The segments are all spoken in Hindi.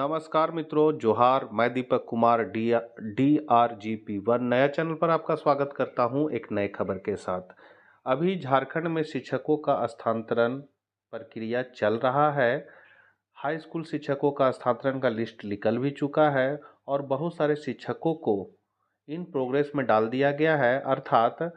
नमस्कार मित्रों, जोहार। मैं दीपक कुमार DRGP1 नया चैनल पर आपका स्वागत करता हूं एक नए खबर के साथ। अभी झारखंड में शिक्षकों का स्थानांतरण प्रक्रिया चल रहा है। हाई स्कूल शिक्षकों का स्थानांतरण का लिस्ट निकल भी चुका है और बहुत सारे शिक्षकों को इन प्रोग्रेस में डाल दिया गया है, अर्थात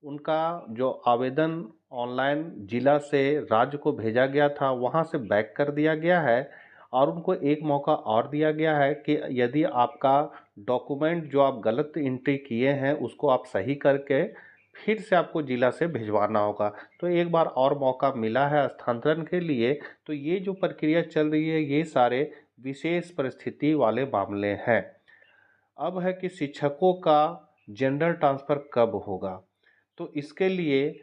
उनका जो आवेदन ऑनलाइन जिला से राज्य को भेजा गया था वहां से बैक कर दिया गया है और उनको एक मौका और दिया गया है कि यदि आपका डॉक्यूमेंट जो आप गलत एंट्री किए हैं उसको आप सही करके फिर से आपको जिला से भिजवाना होगा। तो एक बार और मौका मिला है स्थानांतरण के लिए। तो ये जो प्रक्रिया चल रही है ये सारे विशेष परिस्थिति वाले मामले हैं। अब है कि शिक्षकों का जनरल ट्रांसफ़र कब होगा। तो इसके लिए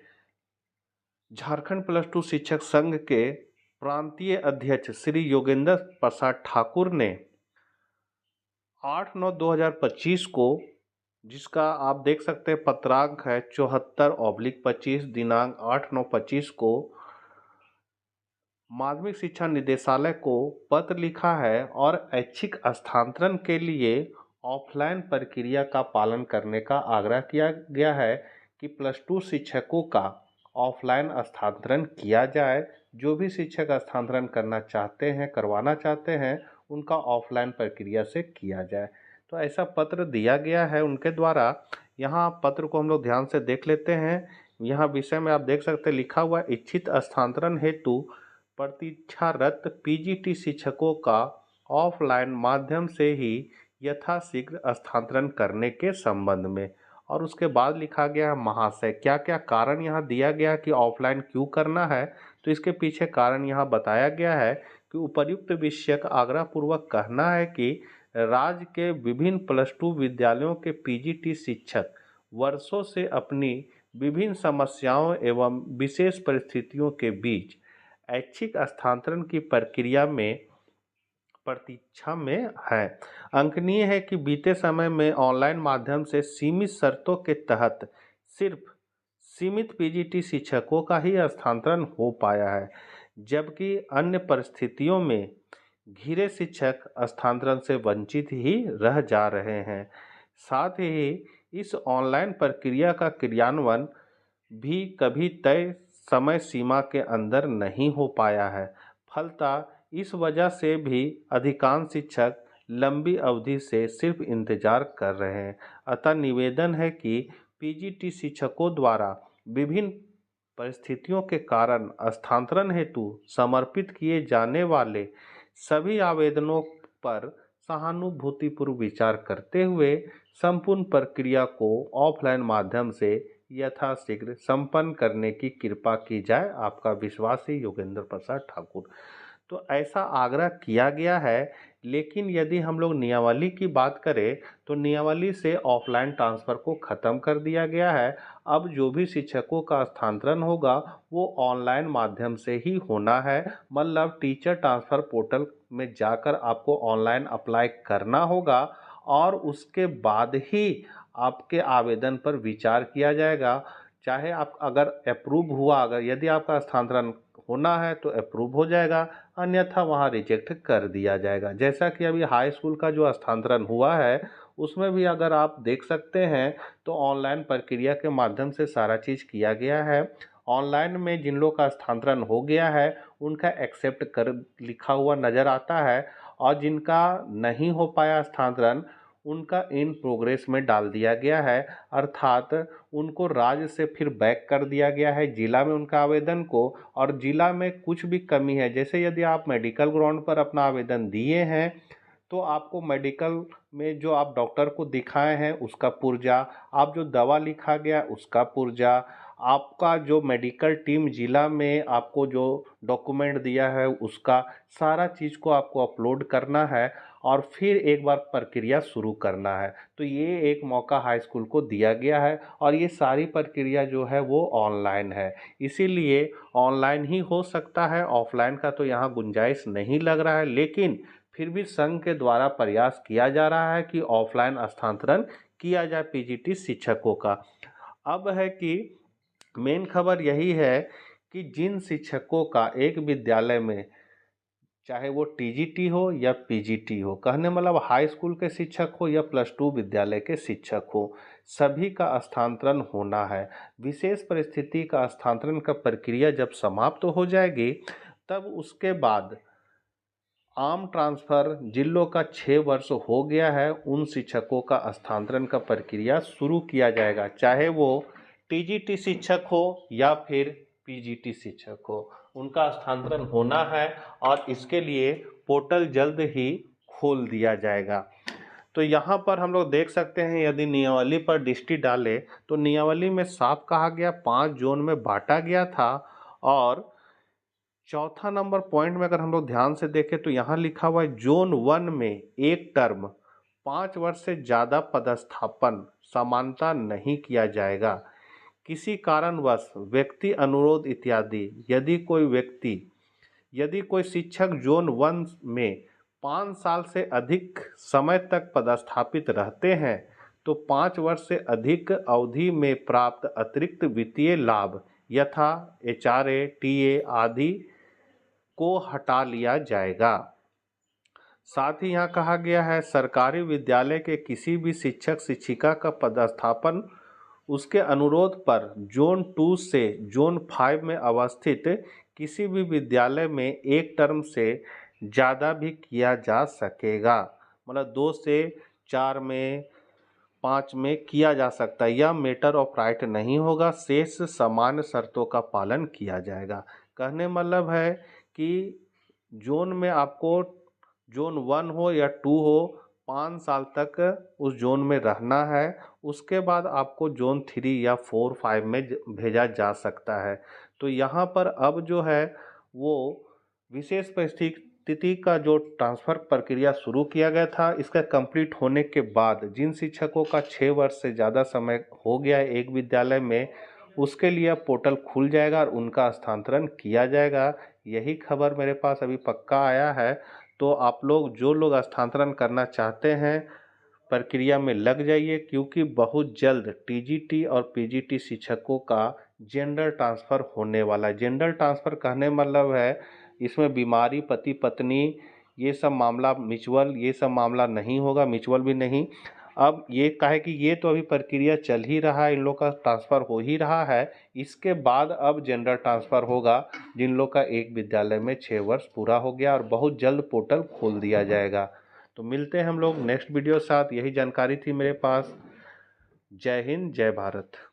झारखंड +2 शिक्षक संघ के प्रांतीय अध्यक्ष श्री योगेंद्र प्रसाद ठाकुर ने 8/9/2025 को, जिसका आप देख सकते हैं पत्रांक है 74/25, दिनांक 8/9/25 को माध्यमिक शिक्षा निदेशालय को पत्र लिखा है और ऐच्छिक स्थानांतरण के लिए ऑफलाइन प्रक्रिया का पालन करने का आग्रह किया गया है कि +2 शिक्षकों का ऑफलाइन स्थानांतरण किया जाए। जो भी शिक्षक स्थानांतरण करना चाहते हैं, करवाना चाहते हैं, उनका ऑफलाइन प्रक्रिया से किया जाए। तो ऐसा पत्र दिया गया है उनके द्वारा। यहाँ पत्र को हम लोग ध्यान से देख लेते हैं। यहाँ विषय में आप देख सकते हैं लिखा हुआ इच्छित स्थानांतरण हेतु प्रतीक्षारत PGT शिक्षकों का ऑफलाइन माध्यम से ही यथाशीघ्र स्थानांतरण करने के संबंध में। और उसके बाद लिखा गया है महाशय, क्या क्या कारण यहाँ दिया गया कि ऑफलाइन क्यों करना है। तो इसके पीछे कारण यहाँ बताया गया है कि उपर्युक्त विषय का आग्रहपूर्वक कहना है कि राज्य के विभिन्न +2 विद्यालयों के PGT शिक्षक वर्षों से अपनी विभिन्न समस्याओं एवं विशेष परिस्थितियों के बीच ऐच्छिक स्थानांतरण की प्रक्रिया में प्रतीक्षा में है। अंकनीय है कि बीते समय में ऑनलाइन माध्यम से सीमित शर्तों के तहत सिर्फ सीमित PGT शिक्षकों का ही स्थानांतरण हो पाया है, जबकि अन्य परिस्थितियों में घिरे शिक्षक स्थानांतरण से वंचित ही रह जा रहे हैं। साथ ही इस ऑनलाइन प्रक्रिया का क्रियान्वयन भी कभी तय समय सीमा के अंदर नहीं हो पाया है। फलतः इस वजह से भी अधिकांश शिक्षक लंबी अवधि से सिर्फ इंतजार कर रहे हैं। अतः निवेदन है कि PGT शिक्षकों द्वारा विभिन्न परिस्थितियों के कारण स्थानांतरण हेतु समर्पित किए जाने वाले सभी आवेदनों पर सहानुभूतिपूर्व विचार करते हुए संपूर्ण प्रक्रिया को ऑफलाइन माध्यम से यथाशीघ्र संपन्न करने की कृपा की जाए। आपका विश्वासी योगेंद्र प्रसाद ठाकुर। तो ऐसा आग्रह किया गया है, लेकिन यदि हम लोग नियमावली की बात करें तो नियमावली से ऑफलाइन ट्रांसफ़र को ख़त्म कर दिया गया है। अब जो भी शिक्षकों का स्थानांतरण होगा वो ऑनलाइन माध्यम से ही होना है। मतलब टीचर ट्रांसफ़र पोर्टल में जाकर आपको ऑनलाइन अप्लाई करना होगा और उसके बाद ही आपके आवेदन पर विचार किया जाएगा। चाहे आप अगर अप्रूव हुआ, अगर यदि आपका स्थानांतरण होना है तो अप्रूव हो जाएगा, अन्यथा वहाँ रिजेक्ट कर दिया जाएगा। जैसा कि अभी हाई स्कूल का जो स्थानांतरण हुआ है उसमें भी अगर आप देख सकते हैं तो ऑनलाइन प्रक्रिया के माध्यम से सारा चीज़ किया गया है। ऑनलाइन में जिन लोग का स्थानांतरण हो गया है उनका एक्सेप्ट कर लिखा हुआ नज़र आता है और जिनका नहीं हो पाया स्थानांतरण उनका इन प्रोग्रेस में डाल दिया गया है, अर्थात उनको राज्य से फिर बैक कर दिया गया है जिला में उनका आवेदन को। और जिला में कुछ भी कमी है, जैसे यदि आप मेडिकल ग्राउंड पर अपना आवेदन दिए हैं तो आपको मेडिकल में जो आप डॉक्टर को दिखाए हैं उसका पुर्जा, आप जो दवा लिखा गया उसका पुर्जा, आपका जो मेडिकल टीम जिला में आपको जो डॉक्यूमेंट दिया है उसका सारा चीज़ को आपको अपलोड करना है और फिर एक बार प्रक्रिया शुरू करना है। तो ये एक मौका हाई स्कूल को दिया गया है और ये सारी प्रक्रिया जो है वो ऑनलाइन है, इसीलिए ऑनलाइन ही हो सकता है। ऑफलाइन का तो यहाँ गुंजाइश नहीं लग रहा है, लेकिन फिर भी संघ के द्वारा प्रयास किया जा रहा है कि ऑफलाइन स्थानांतरण किया जाए PGT शिक्षकों का। अब है कि मेन खबर यही है कि जिन शिक्षकों का एक विद्यालय में चाहे वो टीजीटी हो या पीजीटी हो, कहने मतलब हाई स्कूल के शिक्षक हो या +2 विद्यालय के शिक्षक हो, सभी का स्थानांतरण होना है। विशेष परिस्थिति का स्थानांतरण का प्रक्रिया जब समाप्त हो जाएगी, तब उसके बाद आम ट्रांसफर जिन लोग का 6 वर्ष हो गया है, उन शिक्षकों का स्थानांतरण का प्रक्रिया शुरू किया जाएगा, चाहे वो टीजीटी शिक्षक हो या फिर पीजीटी शिक्षक हो, उनका स्थानांतरण होना है। और इसके लिए पोर्टल जल्द ही खोल दिया जाएगा। तो यहाँ पर हम लोग देख सकते हैं, यदि नियमावली पर दृष्टि डालें तो नियमावली में साफ कहा गया 5 जोन में बांटा गया था। और चौथा नंबर पॉइंट में अगर हम लोग ध्यान से देखें तो यहाँ लिखा हुआ है जोन 1 में एक टर्म 5 वर्ष से ज़्यादा पदस्थापन समानता नहीं किया जाएगा। किसी कारणवश व्यक्ति अनुरोध इत्यादि यदि कोई शिक्षक जोन 1 में 5 साल से अधिक समय तक पदस्थापित रहते हैं तो 5 वर्ष से अधिक अवधि में प्राप्त अतिरिक्त वित्तीय लाभ यथा एचआरए, टीए आदि को हटा लिया जाएगा। साथ ही यहाँ कहा गया है सरकारी विद्यालय के किसी भी शिक्षक शिक्षिका का पदस्थापन उसके अनुरोध पर जोन 2 से जोन 5 में अवस्थित किसी भी विद्यालय में एक टर्म से ज़्यादा भी किया जा सकेगा। मतलब 2 से 4 में 5 में किया जा सकता है। यह मैटर ऑफ राइट नहीं होगा, शेष सामान्य शर्तों का पालन किया जाएगा। कहने मतलब है कि जोन में आपको जोन 1 हो या 2 हो 5 साल तक उस जोन में रहना है। उसके बाद आपको जोन 3 या 4, 5 में भेजा जा सकता है। तो यहाँ पर अब जो है वो विशेष परिस्थिति का जो ट्रांसफ़र प्रक्रिया शुरू किया गया था, इसका कंप्लीट होने के बाद जिन शिक्षकों का 6 वर्ष से ज़्यादा समय हो गया है एक विद्यालय में, उसके लिए पोर्टल खुल जाएगा और उनका स्थानांतरण किया जाएगा। यही खबर मेरे पास अभी पक्का आया है। तो आप लोग जो लोग स्थानांतरण करना चाहते हैं प्रक्रिया में लग जाइए, क्योंकि बहुत जल्द टीजीटी और पीजीटी शिक्षकों का जेंडर ट्रांसफ़र होने वाला है। जेंडर ट्रांसफ़र कहने मतलब है इसमें बीमारी, पति पत्नी, ये सब मामला म्यूचुअल, ये सब मामला नहीं होगा, म्यूचुअल भी नहीं। अब ये कहे कि ये तो अभी प्रक्रिया चल ही रहा है, इन लोग का ट्रांसफ़र हो ही रहा है। इसके बाद अब जेंडर ट्रांसफ़र होगा जिन लोग का एक विद्यालय में 6 वर्ष पूरा हो गया, और बहुत जल्द पोर्टल खोल दिया जाएगा। तो मिलते हैं हम लोग नेक्स्ट वीडियो साथ। यही जानकारी थी मेरे पास। जय हिंद, जय भारत।